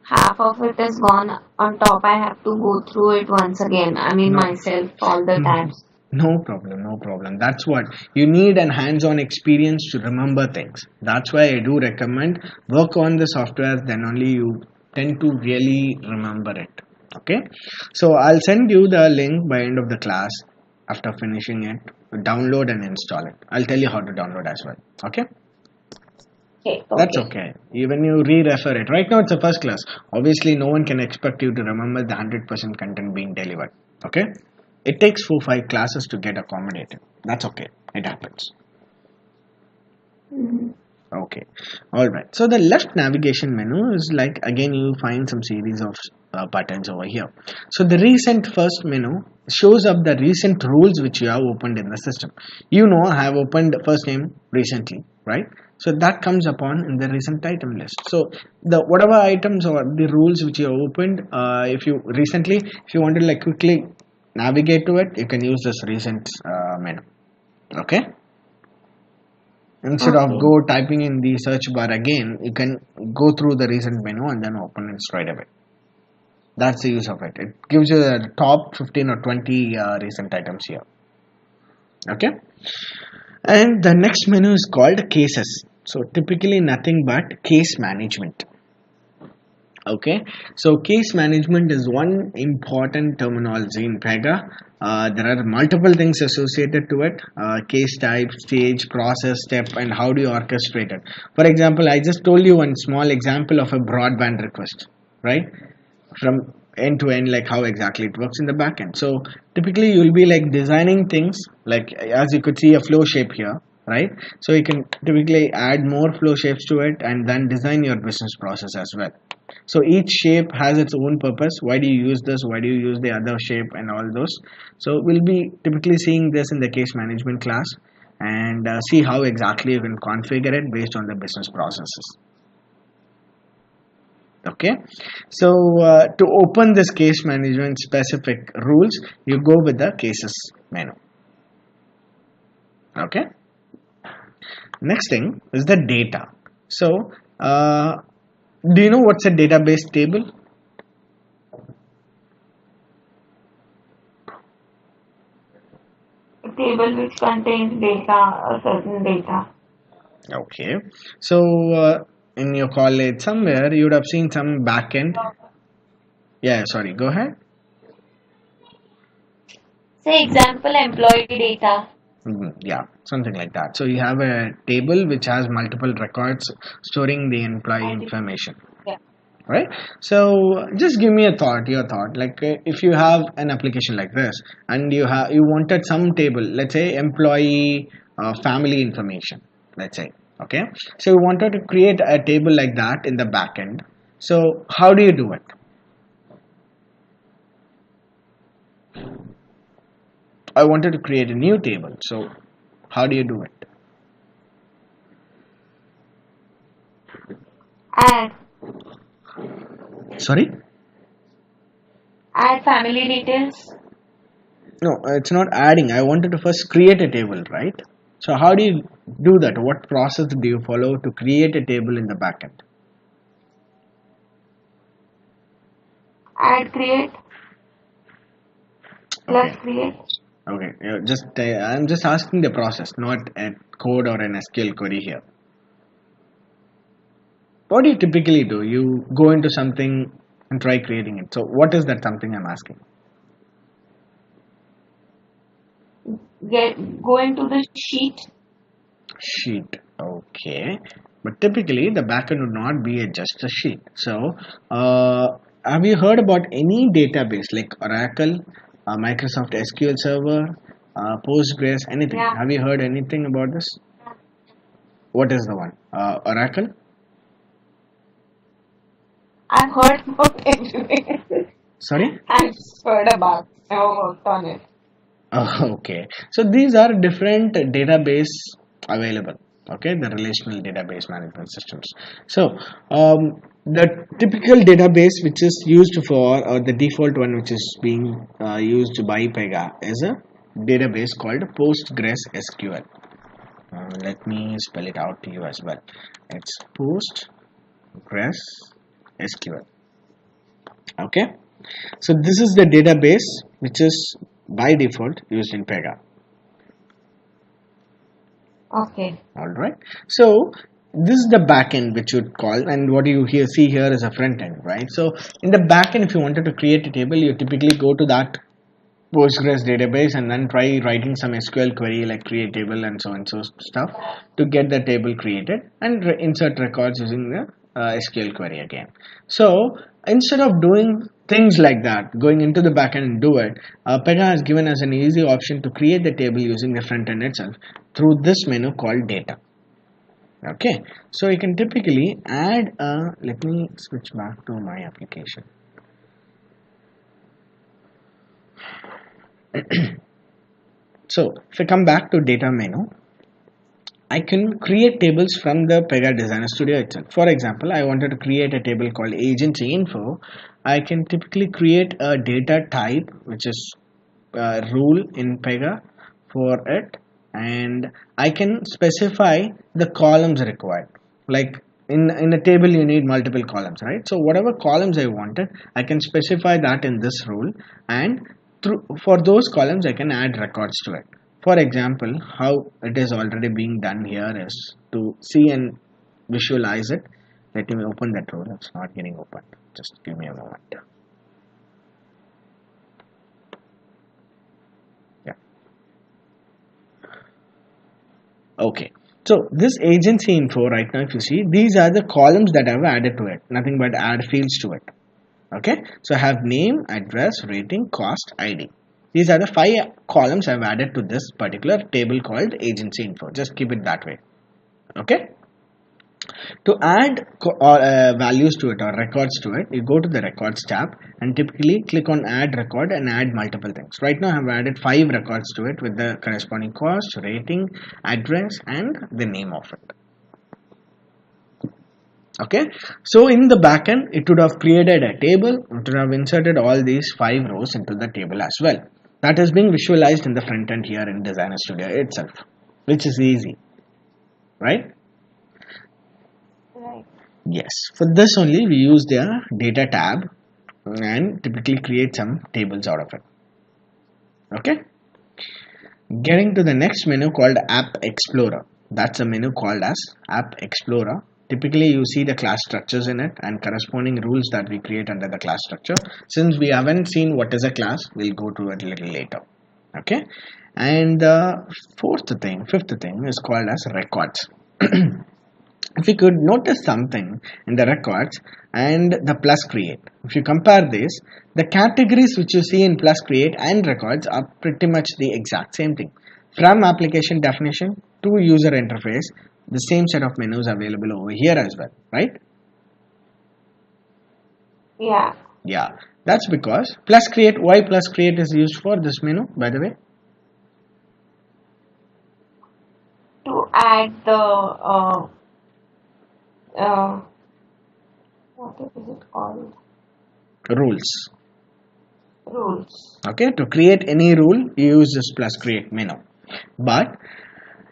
[SPEAKER 2] half of it is gone. On top, I have to go through it once again. I mean,
[SPEAKER 1] No.
[SPEAKER 2] myself all the time.
[SPEAKER 1] No problem, no problem. That's what you need an hands-on experience to remember things. That's why I do recommend work on the software, then only you tend to really remember it. Okay, so I'll send you the link by end of the class after finishing it. Download and install it. I'll tell you how to download as well. Okay.
[SPEAKER 2] Okay.
[SPEAKER 1] That's okay. Even you re-refer it. Right now it's a first class. Obviously, no one can expect you to remember the 100% content being delivered. Okay. It takes 4-5 classes to get accommodated. That's okay. It happens. Okay. Alright. So the left navigation menu is like, again, you find some series of buttons over here. So the recent first menu shows up the recent rules which you have opened in the system. You know, I have opened first name recently, right? So that comes upon in the recent item list. So the whatever items or the rules which you have opened, if you wanted to like quickly navigate to it, you can use this recent menu. Okay. Instead of go typing in the search bar again, you can go through the recent menu and then open it straight away. That's the use of it. It gives you the top 15 or 20 recent items here. Okay. And the next menu is called cases. So typically nothing but case management. Okay, so case management is one important terminology in Pega. There are multiple things associated to it: case type, stage, process, step, and how do you orchestrate it. For example, I just told you one small example of a broadband request, right? From end to end, like how exactly it works in the back end. So typically you'll be like designing things, like as you could see a flow shape here, right? So you can typically add more flow shapes to it and then design your business process as well. So each shape has its own purpose. Why do you use this, why do you use the other shape, and all those. So we'll be typically seeing this in the case management class, and see how exactly you can configure it based on the business processes. Okay, so to open this case management specific rules, you go with the cases menu. Okay, next thing is the data. So do you know what's a database table?
[SPEAKER 2] A table which contains data, a certain data.
[SPEAKER 1] Okay, so in your college somewhere you would have seen some backend. Yeah, sorry, go ahead.
[SPEAKER 2] Say example employee data.
[SPEAKER 1] Yeah, something like that. So you have a table which has multiple records storing the employee information,
[SPEAKER 2] Yeah.
[SPEAKER 1] right? So just give me a thought, your thought. Like if you have an application like this, and you wanted some table, let's say employee family information, let's say. Okay, so you wanted to create a table like that in the back end. So how do you do it? I wanted to create a new table. So how do you do it?
[SPEAKER 2] Add
[SPEAKER 1] Sorry?
[SPEAKER 2] add family details.
[SPEAKER 1] No, it's not adding. I wanted to first create a table, right? So how do you do that? What process do you follow to create a table in the backend?
[SPEAKER 2] Add create plus
[SPEAKER 1] Okay,
[SPEAKER 2] create.
[SPEAKER 1] okay. Just I'm just asking the process, not a code or an SQL query here. What do you typically do? You go into something and try creating it. So what is that something I'm asking?
[SPEAKER 2] Go into the sheet.
[SPEAKER 1] Sheet. Okay. But typically the backend would not be just a sheet. So have you heard about any database like Oracle, Microsoft SQL Server, Postgres, anything?
[SPEAKER 2] Yeah.
[SPEAKER 1] Have you heard anything about this? What is the one? Oracle?
[SPEAKER 2] I've heard about everything.
[SPEAKER 1] Sorry?
[SPEAKER 2] I've heard about. Never worked on it.
[SPEAKER 1] Okay. So these are different database available. Okay, the relational database management systems. So the typical database which is used for, or the default one which is being used by Pega, is a database called PostgreSQL. Let me spell it out to you as well. It's PostgreSQL. Okay, so this is the database which is by default used in Pega.
[SPEAKER 2] Okay.
[SPEAKER 1] All right, so this is the backend which you'd call, and what you here see here is a front end, right? So in the backend, if you wanted to create a table, you typically go to that Postgres database and then try writing some SQL query like create table and so stuff to get the table created and insert records using the SQL query again. So instead of doing things like that, going into the backend and do it, Pega has given us an easy option to create the table using the front end itself through this menu called data. Okay, so you can typically add let me switch back to my application. So if I come back to data menu, I can create tables from the Pega Designer Studio itself. For example, I wanted to create a table called agency info. I can typically create a data type which is rule in Pega for it, and I can specify the columns required. Like in a table you need multiple columns, right? So whatever columns I wanted, I can specify that in this rule, and for those columns I can add records to it. For example, how it is already being done here is to see and visualize it. Let me open that rule. It's not getting opened. Just give me a moment. Okay. So this agency info right now, if you see, these are the columns that I've added to it. Nothing but add fields to it. Okay. So I have name, address, rating, cost, ID. These are the 5 columns I've added to this particular table called agency info. Just keep it that way. Okay. To add values to it or records to it, you go to the records tab and typically click on add record and add multiple things. Right now I have added 5 records to it with the corresponding cost, rating, address and the name of it. Okay, so in the backend it would have created a table, it would have inserted all these 5 rows into the table as well. That is being visualized in the front end here in Designer Studio itself, which is easy, right?
[SPEAKER 2] Right.
[SPEAKER 1] Yes, for this only we use the data tab and typically create some tables out of it. Okay, getting to the next menu called App Explorer. That's a menu called as App Explorer. Typically you see the class structures in it and corresponding rules that we create under the class structure. Since we haven't seen what is a class, we'll go to it a little later. Okay, and the fifth thing is called as records. If you could notice something in the records and the plus create, if you compare this, the categories which you see in plus create and records are pretty much the exact same thing. From application definition to user interface, the same set of menus available over here as well, right?
[SPEAKER 2] Yeah.
[SPEAKER 1] Yeah, that's because plus create, why plus create is used for this menu, by the way?
[SPEAKER 2] To add the what is it called?
[SPEAKER 1] Rules.
[SPEAKER 2] Rules.
[SPEAKER 1] Okay, to create any rule, you use this plus create menu. But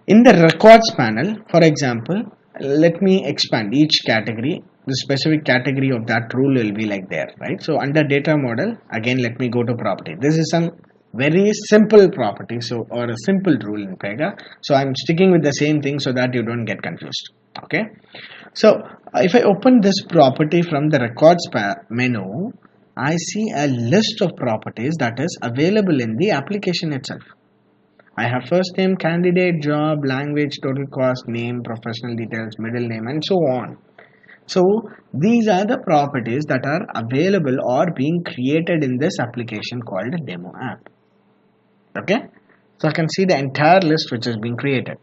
[SPEAKER 1] in the records panel, for example, let me expand each category. The specific category of that rule will be like there, right? So under data model, again, let me go to property. This is some very simple property, so or a simple rule in Pega. So I'm sticking with the same thing so that you don't get confused. Okay. So if I open this property from the records menu, I see a list of properties that is available in the application itself. I have first name, candidate, job, language, total cost, name, professional details, middle name, and so on. So these are the properties that are available or being created in this application called a demo app. Okay, so I can see the entire list which is being created.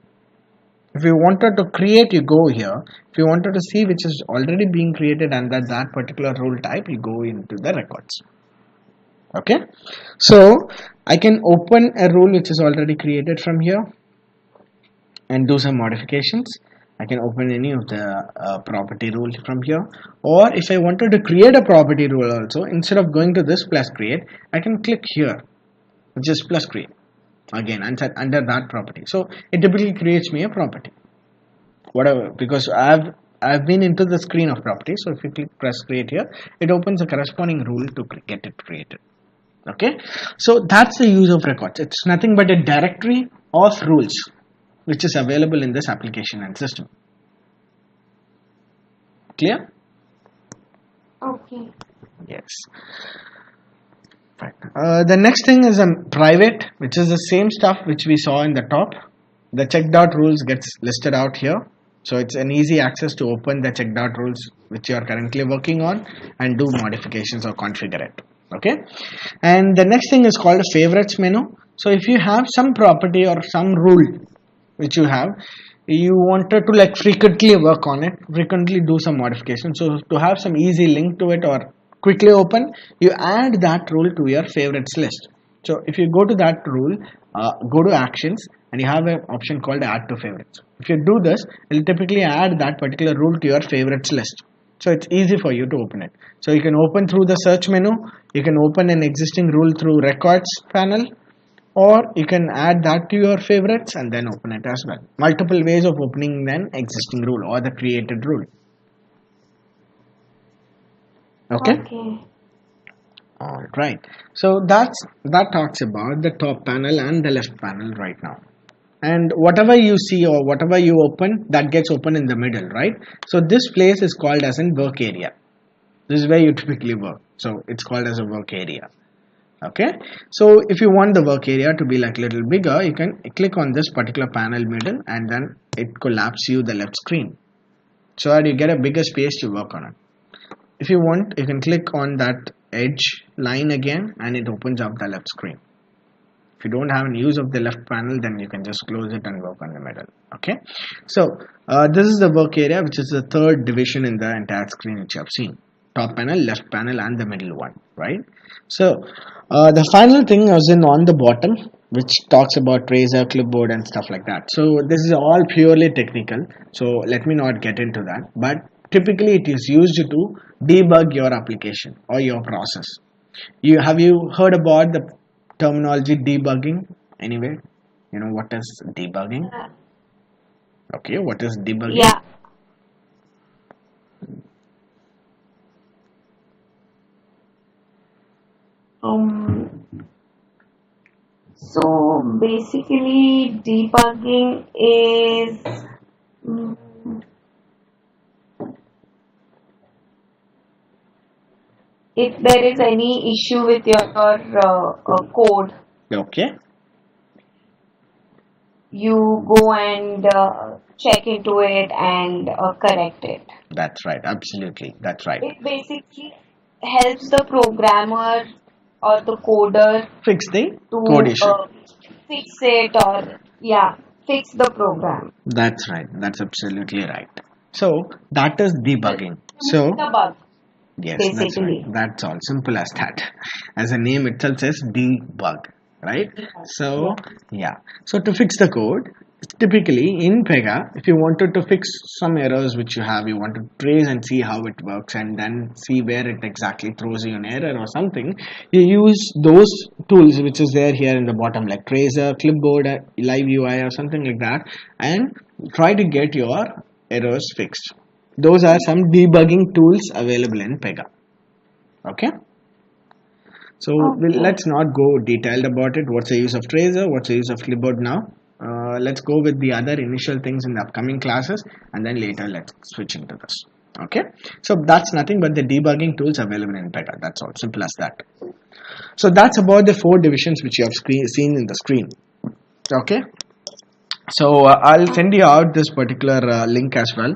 [SPEAKER 1] If you wanted to create, you go here. If you wanted to see which is already being created under that particular rule type, you go into the records. Okay, so I can open a rule which is already created from here and do some modifications. I can open any of the property rule from here, or if I wanted to create a property rule also, instead of going to this plus create, I can click here, which is plus create again under that property. So it typically creates me a property, whatever, because I've been into the screen of property. So if you click press create here, it opens a corresponding rule to get it created. Okay, so that's the use of records. It's nothing but a directory of rules which is available in this application and system. Clear?
[SPEAKER 2] Okay.
[SPEAKER 1] Yes. The next thing is a private, which is the same stuff which we saw in the top. The checked out rules gets listed out here. So it's an easy access to open the checked out rules which you are currently working on and do modifications or configure it. Okay. And the next thing is called a favorites menu. So if you have some property or some rule which you have, you wanted to like frequently work on it, frequently do some modifications. So to have some easy link to it or quickly open, you add that rule to your favorites list. So if you go to that rule, go to actions and you have an option called add to favorites. If you do this, it will typically add that particular rule to your favorites list. So it's easy for you to open it. So you can open through the search menu, you can open an existing rule through records panel, or you can add that to your favorites and then open it as well. Multiple ways of opening an existing rule or the created rule. Okay. All right. So that talks about the top panel and the left panel right now. And whatever you see or whatever you open, that gets open in the middle, right? So this place is called as in work area. This is where you typically work. So it's called as a work area. Okay, so if you want the work area to be like little bigger, you can click on this particular panel middle and then it collapses you the left screen so that you get a bigger space to work on it. If you want, you can click on that edge line again and it opens up the left screen. If you don't have any use of the left panel, then you can just close it and work on the middle. Okay, so this is the work area, which is the third division in the entire screen which you have seen: top panel, left panel, and the middle one, right? So the final thing is on the bottom, which talks about tracer, clipboard, and stuff like that. So this is all purely technical, so let me not get into that, but typically it is used to debug your application or your process. Have you heard about the terminology debugging anyway? You know what is debugging? Okay, what is debugging?
[SPEAKER 2] Yeah. Um, so basically, debugging is mm, if there is any issue with your code,
[SPEAKER 1] Okay,
[SPEAKER 2] you go and check into it and correct it.
[SPEAKER 1] that's right, absolutely, that's right.
[SPEAKER 2] It basically helps the programmer or the coder
[SPEAKER 1] Fix the code
[SPEAKER 2] to
[SPEAKER 1] issue.
[SPEAKER 2] fix it or yeah, fix the program.
[SPEAKER 1] That's right, that's absolutely right. So that is debugging. So
[SPEAKER 2] The bug,
[SPEAKER 1] yes, that's right.
[SPEAKER 2] basically.
[SPEAKER 1] That's all simple as that. As the name itself says, debug, right? So yeah. So to fix the code, typically in Pega, if you wanted to fix some errors which you have, you want to trace and see how it works, and then see where it exactly throws you an error or something. You use those tools which is there here in the bottom, like tracer, clipboard, live UI, or something like that, and try to get your errors fixed. Those are some debugging tools available in Pega. Okay, so
[SPEAKER 2] Okay.
[SPEAKER 1] let's not go detailed about it. What's the use of tracer? What's the use of clipboard now? Let's go with the other initial things in the upcoming classes, and then later let's switch into this. Okay, so that's nothing but the debugging tools available in Pega. That's all, simple as that. So that's about the four divisions which you have seen in the screen. Okay, so I'll send you out this particular link as well.